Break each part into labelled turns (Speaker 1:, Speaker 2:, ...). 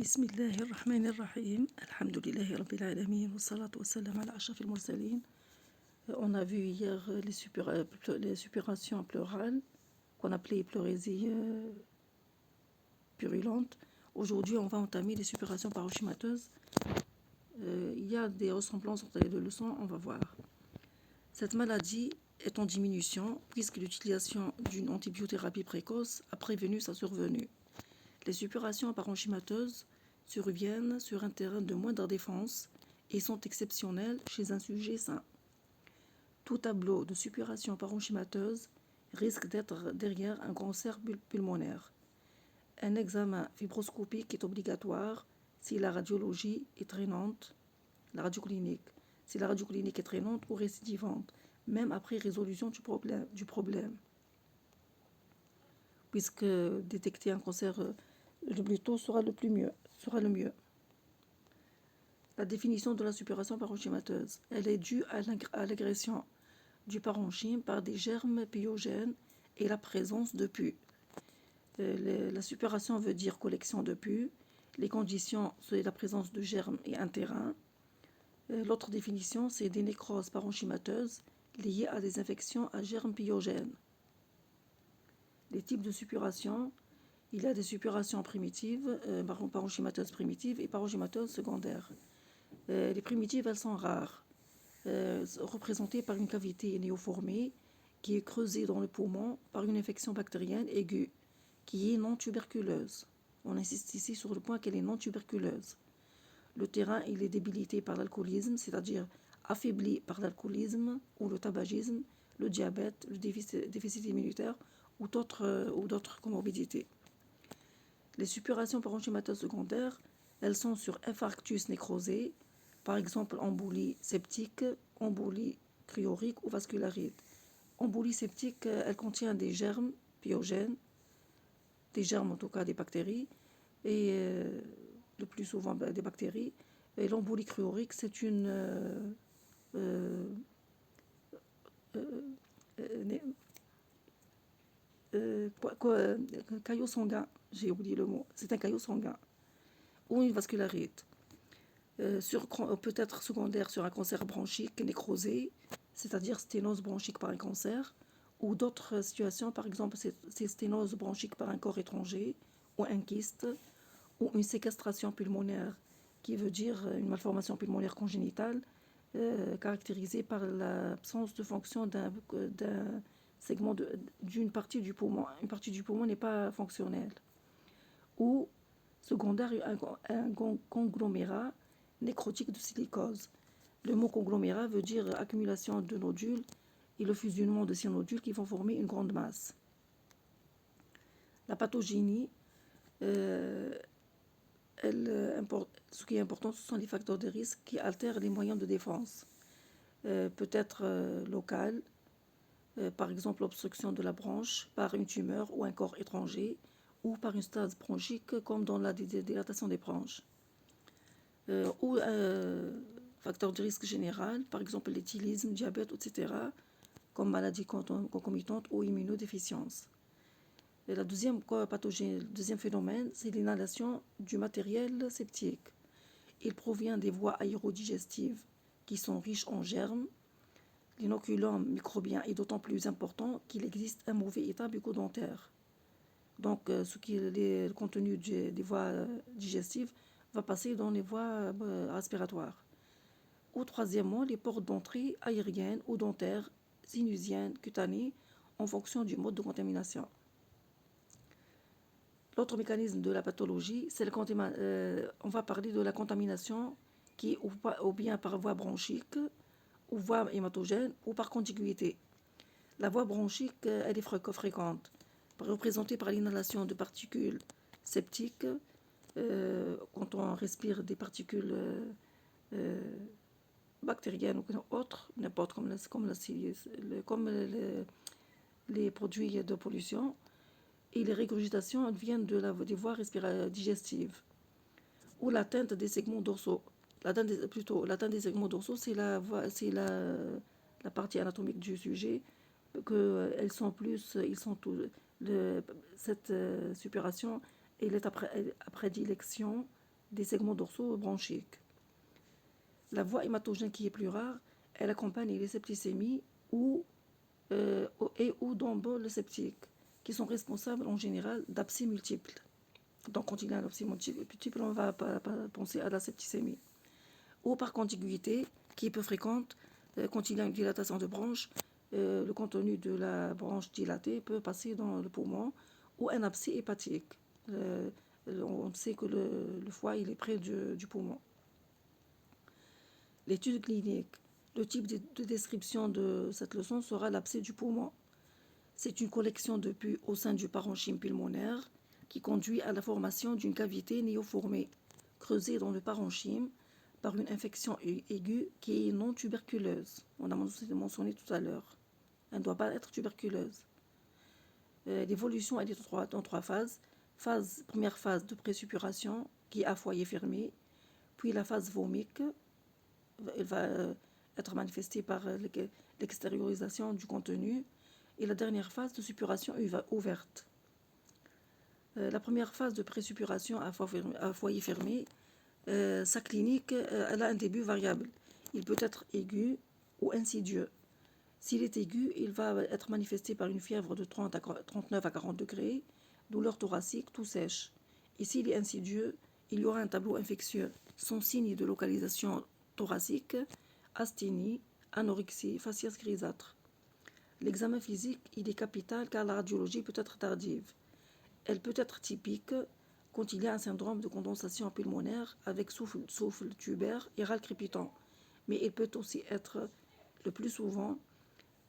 Speaker 1: بسم الله الرحمن الرحيم. Alhamdulillahi Rabbil Alamin. Wa salatu wa salam ala ashrafil mursalin. On a vu hier les suppurations pleurales, qu'on appelait pleurésie purulente. Aujourd'hui, on va entamer les suppurations parenchymateuses. Il y a des ressemblances entre les deux leçons, on va voir. Cette maladie est en diminution puisque l'utilisation d'une antibiothérapie précoce a prévenu sa survenue. Les suppurations parenchymateuses surviennent sur un terrain de moindre défense et sont exceptionnelles chez un sujet sain. Tout tableau de suppuration parenchymateuse risque d'être derrière un cancer pulmonaire. Un examen fibroscopique est obligatoire si la radiologie est traînante, la radio clinique, si la radio clinique est traînante ou récidivante, même après résolution du problème. Puisque détecter un cancer le plus tôt sera le mieux. La définition de la suppuration parenchymateuse, elle est due à l'agression du parenchyme par des germes pyogènes et la présence de pus. La suppuration veut dire collection de pus. Les conditions, c'est la présence de germes et un terrain. L'autre définition, c'est des nécroses parenchymateuses liées à des infections à germes pyogènes. Les types de suppuration, il y a des suppurations primitives, parenchymateuses primitives et parenchymateuses secondaires. Les primitives, elles sont rares, représentées par une cavité néoformée qui est creusée dans le poumon par une infection bactérienne aiguë, qui est non tuberculeuse. On insiste ici sur le point qu'elle est non tuberculeuse. Le terrain, il est débilité par l'alcoolisme, c'est-à-dire affaibli par l'alcoolisme ou le tabagisme, le diabète, le déficit immunitaire ou d'autres comorbidités. Les suppurations parenchymateuses secondaires, elles sont sur infarctus nécrosé, par exemple embolie septique, embolie cryorique ou vascularite. Embolie septique, elle contient des germes pyogènes, des germes en tout cas des bactéries, et le plus souvent des bactéries. Et l'embolie cryorique, c'est une caillot sanguin, j'ai oublié le mot, c'est un caillot sanguin, ou une vascularite. Peut être secondaire sur un cancer bronchique nécrosé, c'est-à-dire sténose bronchique par un cancer, ou d'autres situations, par exemple c'est sténose bronchique par un corps étranger, ou un kyste, ou une séquestration pulmonaire, qui veut dire une malformation pulmonaire congénitale, caractérisée par l'absence de fonction d'un segment d'une partie du poumon. Une partie du poumon n'est pas fonctionnelle. Ou secondaire, un conglomérat nécrotique de silicose. Le mot conglomérat veut dire accumulation de nodules et le fusionnement de ces nodules qui vont former une grande masse. La pathogénie, ce qui est important, ce sont les facteurs de risque qui altèrent les moyens de défense. Peut être local, par exemple l'obstruction de la bronche par une tumeur ou un corps étranger, ou par une stase bronchique comme dans la dilatation des bronches. Ou facteur de risque général, par exemple l'éthylisme, diabète, etc., comme maladie concomitante ou immunodéficience. Et la deuxième pathogène, le deuxième phénomène, c'est l'inhalation du matériel septique. Il provient des voies aérodigestives qui sont riches en germes. L'inoculum microbien est d'autant plus important qu'il existe un mauvais état bucco-dentaire. Donc, le contenu des voies digestives va passer dans les voies respiratoires. Ou troisièmement, les portes d'entrée aériennes ou dentaires, sinusiennes, cutanées, en fonction du mode de contamination. L'autre mécanisme de la pathologie, c'est on va parler de la contamination qui est ou bien par voie bronchique, ou voie hématogène, ou par contiguïté. La voie bronchique, elle est fréquente, représentée par l'inhalation de particules septiques, quand on respire des particules bactériennes ou autres, n'importe comme les produits de pollution. Et les régurgitations viennent des voies digestives. Ou l'atteinte des segments dorsaux. L'atteinte des segments dorsaux, c'est la partie anatomique du sujet, cette suppuration, elle est à prédilection des segments dorsaux bronchiques. La voie hématogène qui est plus rare, elle accompagne les septicémies ou d'emboles septiques, qui sont responsables en général d'abcès multiples. Donc quand il y a un abcès multiple, on va pas penser à la septicémie. Ou par contiguïté, qui est peu fréquente, quand il y a une dilatation de branche, le contenu de la branche dilatée peut passer dans le poumon, ou un abcès hépatique. On sait que le foie il est près du poumon. L'étude clinique. Le type de description de cette leçon sera l'abcès du poumon. C'est une collection de pus au sein du parenchyme pulmonaire qui conduit à la formation d'une cavité néoformée, creusée dans le parenchyme par une infection aiguë qui est non tuberculeuse. On a mentionné tout à l'heure. Elle ne doit pas être tuberculeuse. L'évolution est en trois phases. Première phase de présuppuration qui est à foyer fermé, puis la phase vomique. Elle va être manifestée par l'extériorisation du contenu, et la dernière phase de suppuration ouverte. La première phase de présuppuration à foyer fermé, sa clinique, elle a un début variable. Il peut être aigu ou insidieux. S'il est aigu, il va être manifesté par une fièvre de 39 à 40 degrés, douleur thoracique, toux sèche. Et s'il est insidieux, il y aura un tableau infectieux sans signe de localisation thoracique, asthénie, anorexie, faciès grisâtre. L'examen physique, il est capital car la radiologie peut être tardive. Elle peut être typique quand il y a un syndrome de condensation pulmonaire avec souffle tubaire et râle crépitant. Mais il peut aussi être, le plus souvent,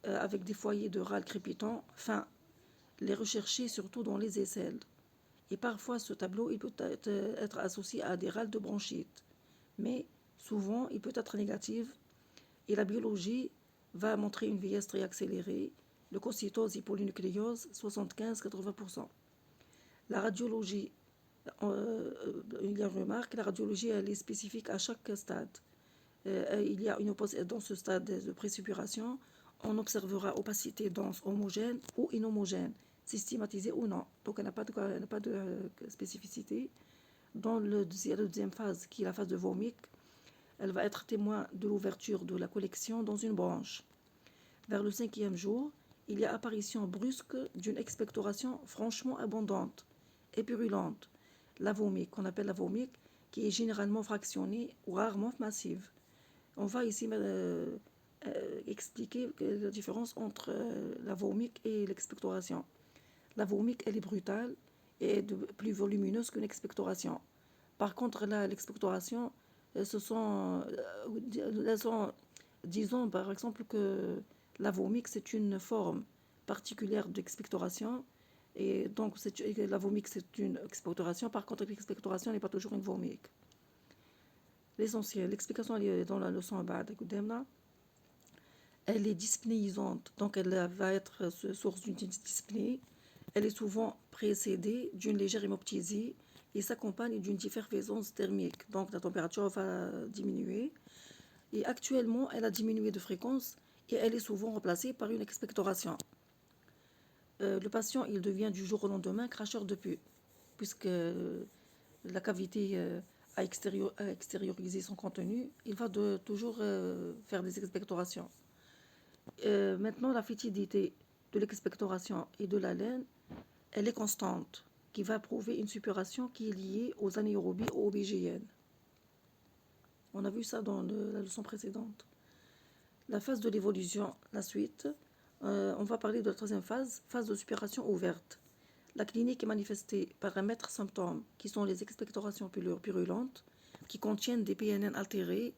Speaker 1: avec des foyers de râle crépitant fins, les rechercher surtout dans les aisselles. Et parfois, ce tableau il peut être associé à des râles de bronchite. Mais souvent, il peut être négatif. Et la biologie va montrer une vieillesse très accélérée, leucocytose et polynucléose, 75-80%. La radiologie, il y a une remarque, la radiologie elle est spécifique à chaque stade. Il y a dans ce stade de présuppuration, on observera opacité dense homogène ou inhomogène, systématisée ou non. Donc elle n'a pas de spécificité. Dans la deuxième phase, qui est la phase de vomique, elle va être témoin de l'ouverture de la collection dans une branche. Vers le 5e jour, il y a apparition brusque d'une expectoration franchement abondante et purulente, la vomique, qu'on appelle la vomique, qui est généralement fractionnée ou rarement massive. On va ici expliquer la différence entre la vomique et l'expectoration. La vomique, elle est brutale et plus volumineuse qu'une expectoration. Par contre, l'expectoration, disons par exemple que la vomique, c'est une forme particulière d'expectoration. Et donc, la vomique, c'est une expectoration. Par contre, l'expectoration n'est pas toujours une vomique. L'essentiel, l'explication elle est dans la leçon elle est dyspnéisante, donc elle va être source d'une dyspnée. Elle est souvent précédée d'une légère hémoptysie et s'accompagne d'une effervescence thermique, donc la température va diminuer. Et actuellement, elle a diminué de fréquence et elle est souvent remplacée par une expectoration. Le patient, il devient du jour au lendemain cracheur de pus, puisque la cavité a extériorisé son contenu, il va toujours faire des expectorations. Maintenant, la fétidité de l'expectoration et de la laine, elle est constante, qui va prouver une suppuration qui est liée aux anaérobies ou aux BGN. On a vu ça dans la leçon précédente. La phase de l'évolution, la suite, on va parler de la troisième phase, phase de suppuration ouverte. La clinique est manifestée par un maître symptôme qui sont les expectorations purulentes, qui contiennent des PNN altérés,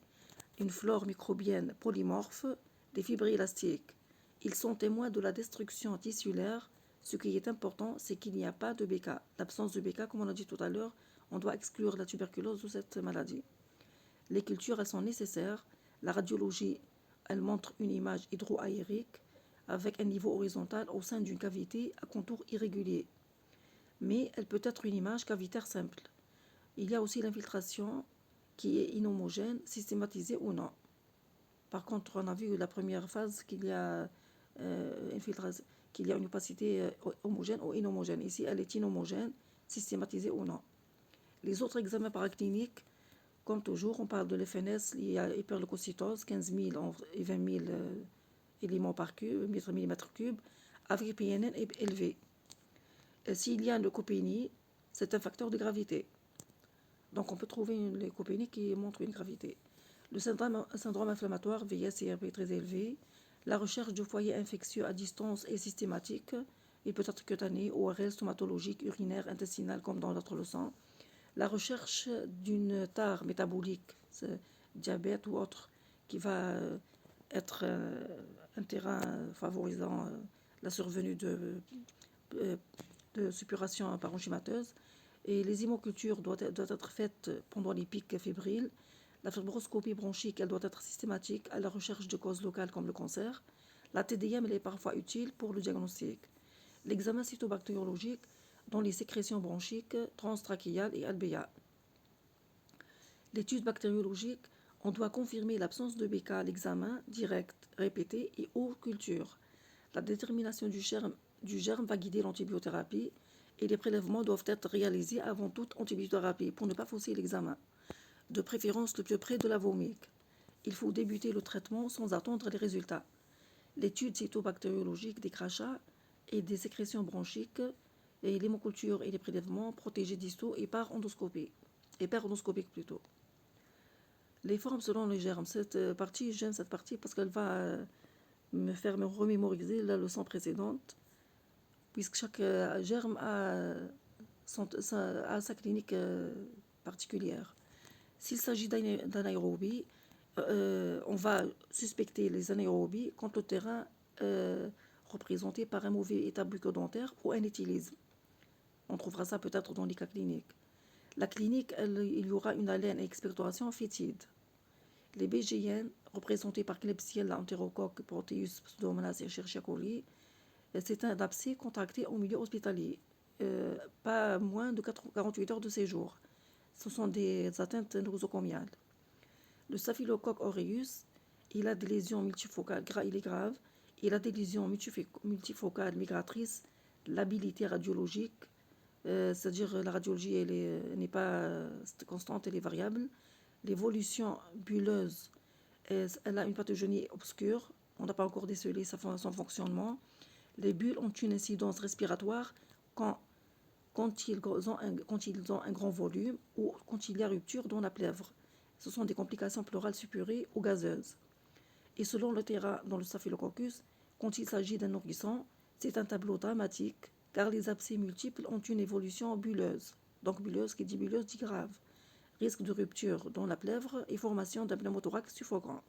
Speaker 1: une flore microbienne polymorphe, des fibres élastiques. Ils sont témoins de la destruction tissulaire. Ce qui est important, c'est qu'il n'y a pas de BK. L'absence de BK, comme on a dit tout à l'heure, on doit exclure la tuberculose de cette maladie. Les cultures, elles sont nécessaires. La radiologie, elle montre une image hydroaérique avec un niveau horizontal au sein d'une cavité à contour irrégulier. Mais elle peut être une image cavitaire simple. Il y a aussi l'infiltration qui est inhomogène, systématisée ou non. Par contre, on a vu la première phase qu'il y a une opacité homogène ou inhomogène. Ici, elle est inhomogène, systématisée ou non. Les autres examens paracliniques, comme toujours, on parle de l'FNS, il y a hyperleucocytose, 15 000 et 20 000 éléments par cube, millimètre cube, avec PNN élevé. S'il y a une leucopénie, c'est un facteur de gravité. Donc on peut trouver une leucopénie qui montre une gravité. Le syndrome inflammatoire, VIH et RP très élevé. La recherche de foyers infectieux à distance est systématique et peut être cutanée, ORL, stomatologique, urinaire, intestinale, comme dans l'autre le sang. La recherche d'une tare métabolique, diabète ou autre, qui va être un terrain favorisant la survenue de suppuration parenchymateuse. Et les hémocultures doivent être faites pendant les pics fébriles. La fibroscopie bronchique, elle doit être systématique à la recherche de causes locales comme le cancer. La TDM, elle est parfois utile pour le diagnostic. L'examen cytobactériologique dans les sécrétions bronchiques, transtrachéales et alvéolaires. L'étude bactériologique, on doit confirmer l'absence de BK à l'examen direct, répété et ou culture. La détermination du germe va guider l'antibiothérapie et les prélèvements doivent être réalisés avant toute antibiothérapie pour ne pas fausser l'examen. De préférence le plus près de la vomique. Il faut débuter le traitement sans attendre les résultats. L'étude cytobactériologique des crachats et des sécrétions bronchiques et l'hémoculture et les prélèvements protégés distaux et par endoscopique plutôt. Les formes selon les germes. Cette partie, j'aime cette partie parce qu'elle va me faire me remémoriser la leçon précédente, puisque chaque germe a sa clinique particulière. S'il s'agit d'anaérobie, on va suspecter les anaérobies quand le terrain représenté par un mauvais état bucco-dentaire ou un éthylisme. On trouvera ça peut-être dans les cas cliniques. La clinique, il y aura une haleine et expectoration fétide. Les BGN, représentés par Klebsiella enterocoque, Proteus, Pseudomonas et Escherichia coli, c'est un abcès contracté au milieu hospitalier, pas moins de 48 heures de séjour. Ce sont des atteintes nosocomiales. Le staphylocoque aureus, il a des lésions multifocales, il est grave, il a des lésions multifocales migratrices, l'habilité radiologique, c'est-à-dire la radiologie elle n'est pas constante, elle est variable. L'évolution bulleuse, elle a une pathogénie obscure, on n'a pas encore décelé son fonctionnement. Les bulles ont une incidence respiratoire quand ils ont un grand volume ou quand il y a rupture dans la plèvre. Ce sont des complications pleurales suppurées ou gazeuses. Et selon le terrain dans le staphylococcus, quand il s'agit d'un nourrisson, c'est un tableau dramatique car les abcès multiples ont une évolution bulleuse. Donc bulleuse, qui dit bulleuse dit grave. Risque de rupture dans la plèvre et formation d'un pneumothorax suffocant.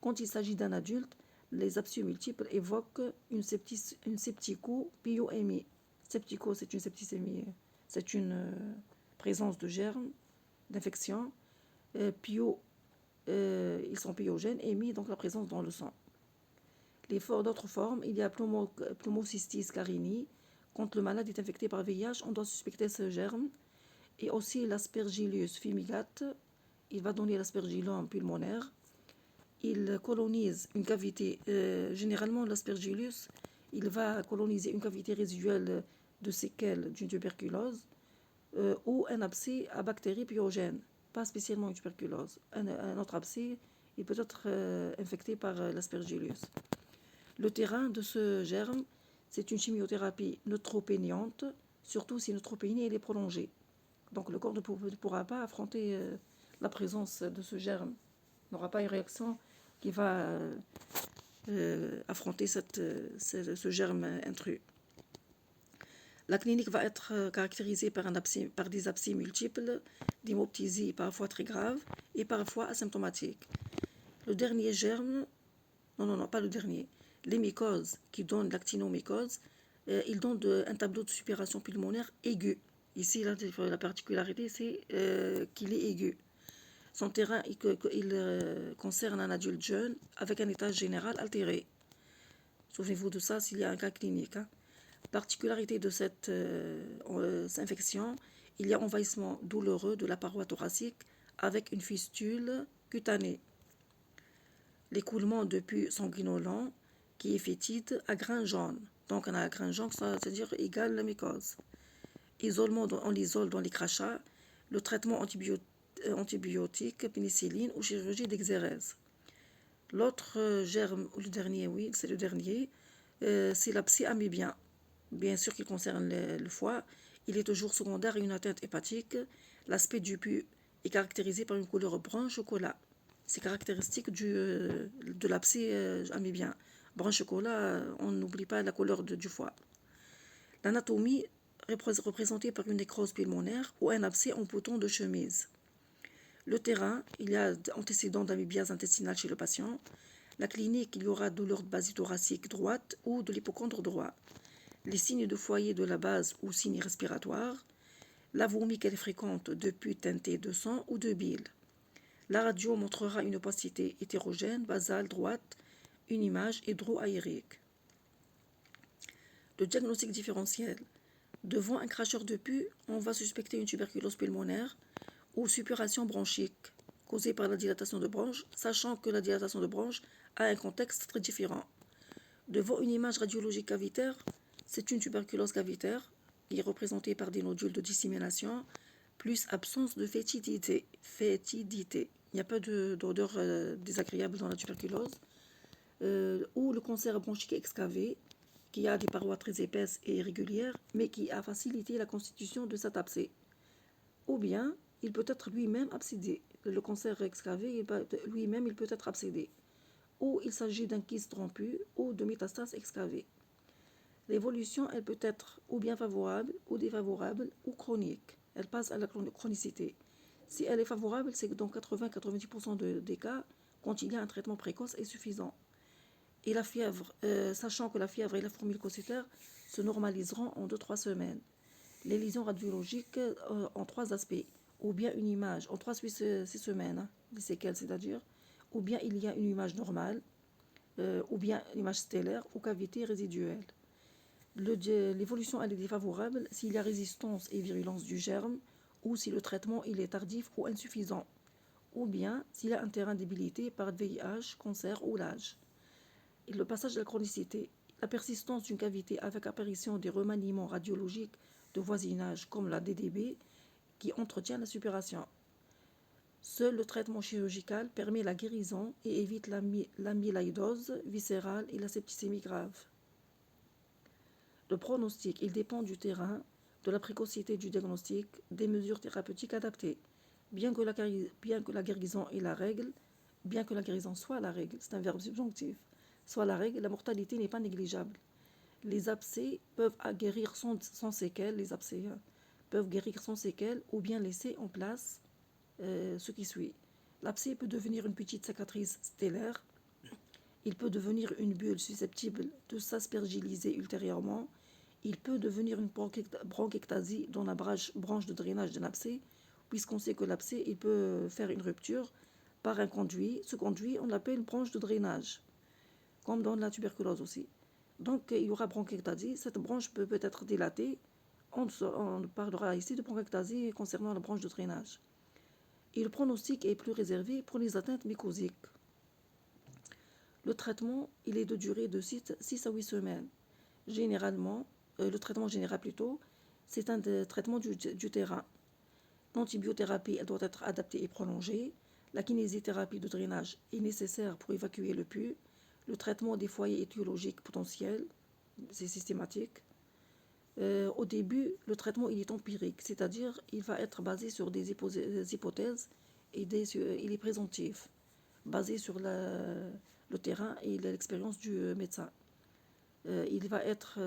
Speaker 1: Quand il s'agit d'un adulte, les abcès multiples évoquent une septicopyoémie. Septico, c'est une septicémie, c'est une présence de germes, d'infection. Ils sont pyogènes, émis, donc la présence dans le sang. D'autres formes, il y a pneumocystis carinii. Quand le malade est infecté par VIH, on doit suspecter ce germe. Et aussi l'aspergillus fumigate, il va donner l'aspergillome pulmonaire. Il colonise une cavité, généralement l'aspergillus, il va coloniser une cavité résiduelle de séquelles d'une tuberculose ou un abcès à bactéries pyogènes, pas spécialement une tuberculose. Un autre abcès, il peut être infecté par l'aspergillus. Le terrain de ce germe, c'est une chimiothérapie neutropéniante, surtout si neutropénie elle est prolongée. Donc le corps ne pourra pas affronter la présence de ce germe, n'aura pas une réaction qui va affronter ce germe intrus. La clinique va être caractérisée par des abcès multiples, d'hémoptysie parfois très grave et parfois asymptomatique. Le dernier germe, non, pas le dernier, les mycoses qui donnent l'actinomycose, ils donnent un tableau de suppuration pulmonaire aigu. Ici, la particularité, c'est qu'il est aigu. Son terrain, il concerne un adulte jeune avec un état général altéré. Souvenez-vous de ça s'il y a un cas clinique. Particularité de cette infection, il y a envahissement douloureux de la paroi thoracique avec une fistule cutanée. L'écoulement de pus sanguinolent qui est fétide à grains jaunes. Donc on a un grain jaune, c'est-à-dire égal la mycose. Isolement, on l'isole dans les crachats. le traitement antibiotique, pénicilline ou chirurgie d'exérèse. L'autre germe, le dernier, oui, c'est le dernier, c'est l'abcès amébien. Bien sûr qu'il concerne le foie, il est toujours secondaire à une atteinte hépatique. L'aspect du pus est caractérisé par une couleur brun chocolat. C'est caractéristique de l'abcès amébien. Brun chocolat, on n'oublie pas la couleur du foie. L'anatomie représentée par une nécrose pulmonaire ou un abcès en bouton de chemise. Le terrain, il y a antécédent d'amébiase intestinale chez le patient. La clinique, il y aura douleur de base thoracique droite ou de l'hypocondre droit. Les signes de foyer de la base ou signes respiratoires. La vomi qu'elle est fréquente de pus teintée de sang ou de bile. La radio montrera une opacité hétérogène, basale droite, une image hydro-aérique. Le diagnostic différentiel. Devant un cracheur de pus, on va suspecter une tuberculose pulmonaire ou suppuration bronchique causée par la dilatation de bronche, sachant que la dilatation de bronche a un contexte très différent. Devant une image radiologique cavitaire, c'est une tuberculose cavitaire qui est représentée par des nodules de dissémination plus absence de fétidité. Il n'y a pas d'odeur désagréable dans la tuberculose. Ou le cancer bronchique excavé, qui a des parois très épaisses et irrégulières, mais qui a facilité la constitution de cet abcès. Ou bien, il peut être lui-même absédé. Le cancer excavé, lui-même, il peut être absédé. Ou il s'agit d'un kyste rompu ou de métastases excavées. L'évolution, elle peut être ou bien favorable, ou défavorable, ou chronique. Elle passe à la chronicité. Si elle est favorable, c'est que dans 80-90% des cas, quand il y a un traitement précoce et suffisant. Et la fièvre, sachant que la fièvre et la fourmi leucocytaire se normaliseront en 2-3 semaines. Les lésions radiologiques en 3 aspects, ou bien une image en 3-6 semaines, les séquelles c'est-à-dire, ou bien il y a une image normale, ou bien une image stellaire ou cavité résiduelle. L'évolution elle est défavorable s'il y a résistance et virulence du germe, ou si le traitement il est tardif ou insuffisant, ou bien s'il y a un terrain débilité par VIH, cancer ou l'âge. Et le passage de la chronicité, la persistance d'une cavité avec apparition des remaniements radiologiques de voisinage comme la DDB qui entretient la suppuration. Seul le traitement chirurgical permet la guérison et évite l'amyloïdose viscérale et la septicémie grave. Le pronostic, il dépend du terrain, de la précocité du diagnostic, des mesures thérapeutiques adaptées. Bien que la guérison est la règle, bien que la guérison soit la règle, c'est un verbe subjonctif, soit la règle, la mortalité n'est pas négligeable. Les abcès peuvent guérir sans séquelles, les abcès peuvent guérir sans séquelles ou bien laisser en place ce qui suit. L'abcès peut devenir une petite cicatrice stellaire, il peut devenir une bulle susceptible de s'aspergiliser ultérieurement, il peut devenir une bronchectasie dans la branche de drainage d'un abcès, puisqu'on sait que l'abcès il peut faire une rupture par un conduit. Ce conduit, on l'appelle branche de drainage, comme dans la tuberculose aussi. Donc, il y aura bronchectasie. Cette branche peut être dilatée. On parlera ici de bronchectasie concernant la branche de drainage. Et le pronostic est plus réservé pour les atteintes mycosiques. Le traitement, il est de durée de 6 à 8 semaines. Généralement, le traitement général plutôt, c'est un traitement du terrain. L'antibiothérapie, elle doit être adaptée et prolongée. La kinésithérapie de drainage est nécessaire pour évacuer le pus. Le traitement des foyers étiologiques potentiels, c'est systématique. Au début, le traitement il est empirique, c'est-à-dire il va être basé sur des hypothèses et il est présomptif, basé sur le terrain et l'expérience du médecin. Il va être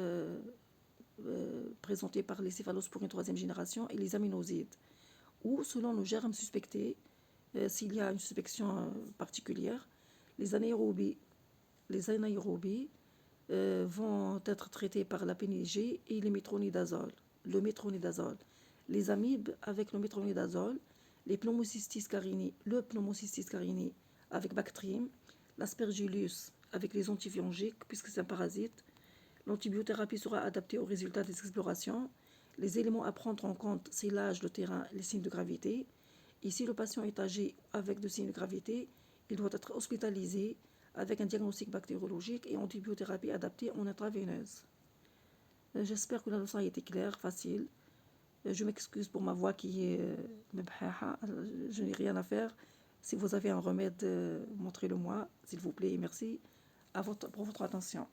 Speaker 1: présenté par les céphalosporines une 3e génération et les aminosides, ou selon le germe suspecté, s'il y a une suspicion particulière, les anaérobies vont être traités par la PNG et le métronidazole. Les amibes avec le métronidazole, le pneumocystis carini avec Bactrim, l'aspergillus avec les antifongiques puisque c'est un parasite. L'antibiothérapie sera adaptée aux résultats des explorations. Les éléments à prendre en compte, c'est l'âge, le terrain, les signes de gravité. Et si le patient est âgé avec des signes de gravité, il doit être hospitalisé avec un diagnostic bactériologique et antibiothérapie adaptée en intraveineuse. J'espère que la leçon a été claire, facile. Je m'excuse pour ma voix qui est mebhaha. Je n'ai rien à faire. Si vous avez un remède, montrez-le moi, s'il vous plaît, et merci pour votre attention.